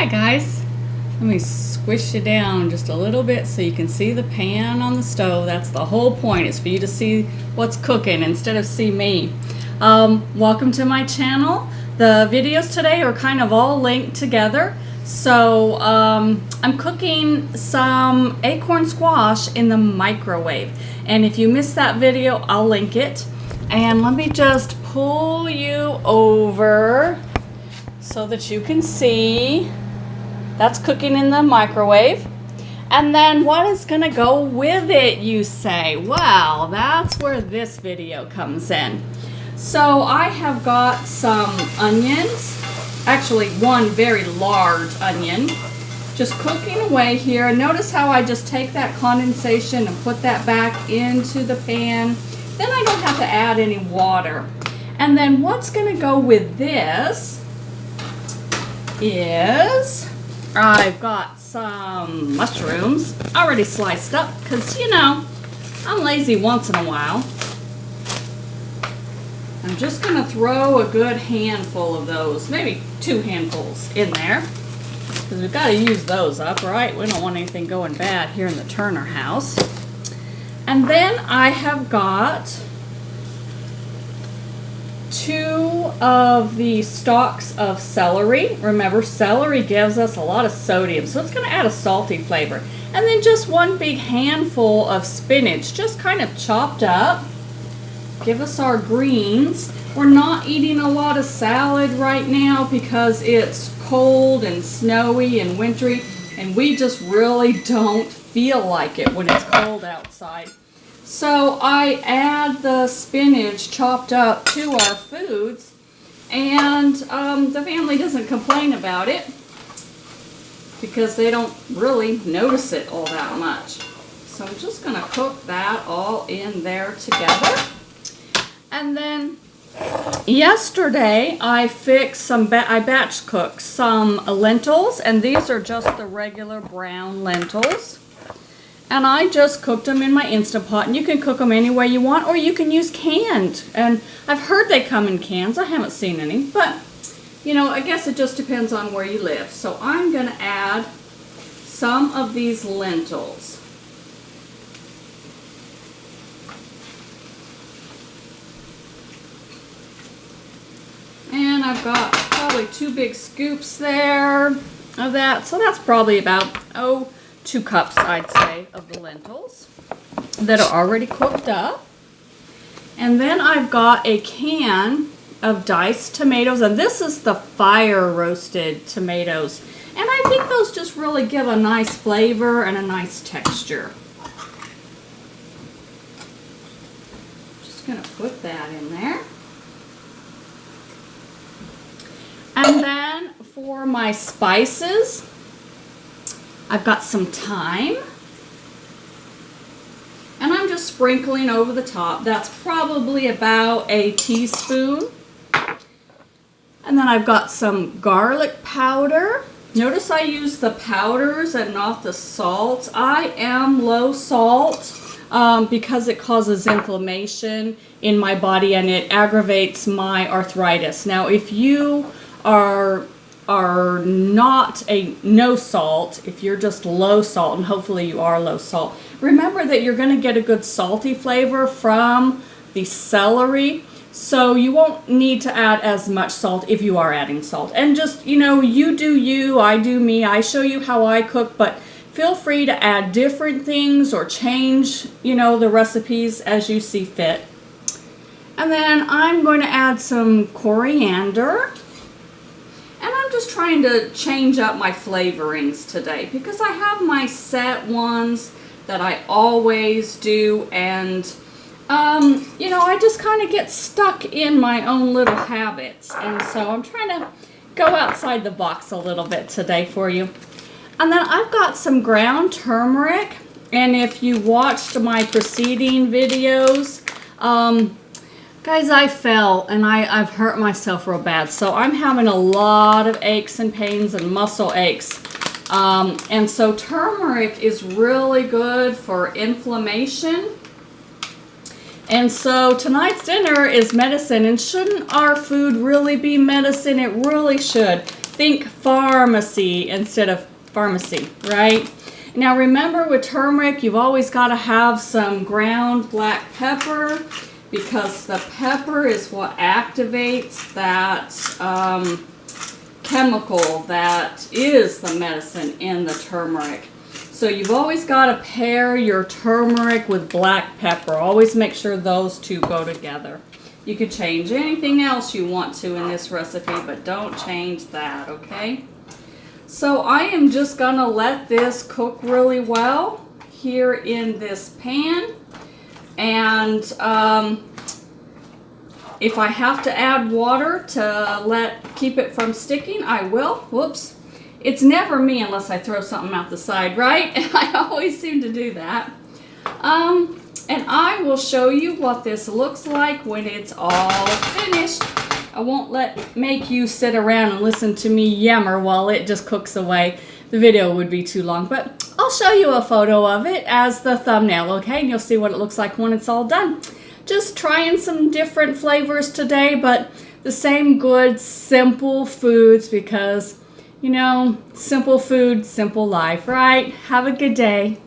Hi guys, let me squish you down just a little bit so you can see the pan on the stove. That's the whole point, is for you to see what's cooking instead of see me. Welcome to my channel. The videos today are kind of all linked together. So I'm cooking some acorn squash in the microwave, and if you missed that video, I'll link it. And let me just pull you over so that you can see. That's cooking in the microwave. And then what is gonna go with it, you say? Well, that's where this video comes in. So I have got some onions, actually one very large onion, just cooking away here. Notice how I just take that condensation and put that back into the pan. Then I don't have to add any water. And then what's gonna go with this is I've got some mushrooms already sliced up because, you know, I'm lazy once in a while. I'm just going to throw a good handful of those, maybe 2 handfuls in there, because we've got to use those up, right? We don't want anything going bad here in the Turner house. And then I have got 2 of the stalks of celery. Remember, celery gives us a lot of sodium, so it's going to add a salty flavor. And then just 1 big handful of spinach, just kind of chopped up. Give us our greens. We're not eating a lot of salad right now because it's cold and snowy and wintry, and we just really don't feel like it when it's cold outside. So I add the spinach chopped up to our foods, and the family doesn't complain about it because they don't really notice it all that much. So I'm just going to cook that all in there together. And then yesterday I fixed some, I batch cooked some lentils, and these are just the regular brown lentils. And I just cooked them in my Instant Pot, and you can cook them any way you want, or you can use canned. And I've heard they come in cans. I haven't seen any, but you know, I guess it just depends on where you live. So I'm going to add some of these lentils. And I've got probably 2 big scoops there of that. So that's probably about, 2 cups, I'd say, of the lentils that are already cooked up. And then I've got a can of diced tomatoes, and this is the fire roasted tomatoes. And I think those just really give a nice flavor and a nice texture. Just gonna put that in there. And then for my spices, I've got some thyme, and I'm just sprinkling over the top. That's probably about a teaspoon. And then I've got some garlic powder. Notice I use the powders and not the salt. I am low salt because it causes inflammation in my body and it aggravates my arthritis. Now, if you are not a no salt, if you're just low salt, and hopefully you are low salt, remember that you're going to get a good salty flavor from the celery, so you won't need to add as much salt if you are adding salt. And just, you know, you do you, I do me. I show you how I cook, but feel free to add different things or change, you know, the recipes as you see fit. And then I'm going to add some coriander. And I'm just trying to change up my flavorings today because I have my set ones that I always do, and you know, I just kind of get stuck in my own little habits, and so I'm trying to go outside the box a little bit today for you. And then I've got some ground turmeric, and if you watched my preceding videos, guys, I fell and I've hurt myself real bad. So I'm having a lot of aches and pains and muscle aches. And so turmeric is really good for inflammation. And so tonight's dinner is medicine, and shouldn't our food really be medicine? It really should. think pharmacy instead of pharmacy, right? Now remember, with turmeric, you've always got to have some ground black pepper, because the pepper is what activates that chemical that is the medicine in the turmeric. So you've always got to pair your turmeric with black pepper. Always make sure those two go together. You could change anything else you want to in this recipe, but don't change that, okay? So I am just gonna let this cook really well here in this pan. And if I have to add water to keep it from sticking, I will. Whoops. It's never me unless I throw something out the side, right? I always seem to do that. And I will show you what this looks like when it's all finished. I won't make you sit around and listen to me yammer while it just cooks away. The video would be too long, but I'll show you a photo of it as the thumbnail, okay? And you'll see what it looks like when it's all done. Just trying some different flavors today, but the same good, simple foods, because, you know, simple food, simple life, right? Have a good day.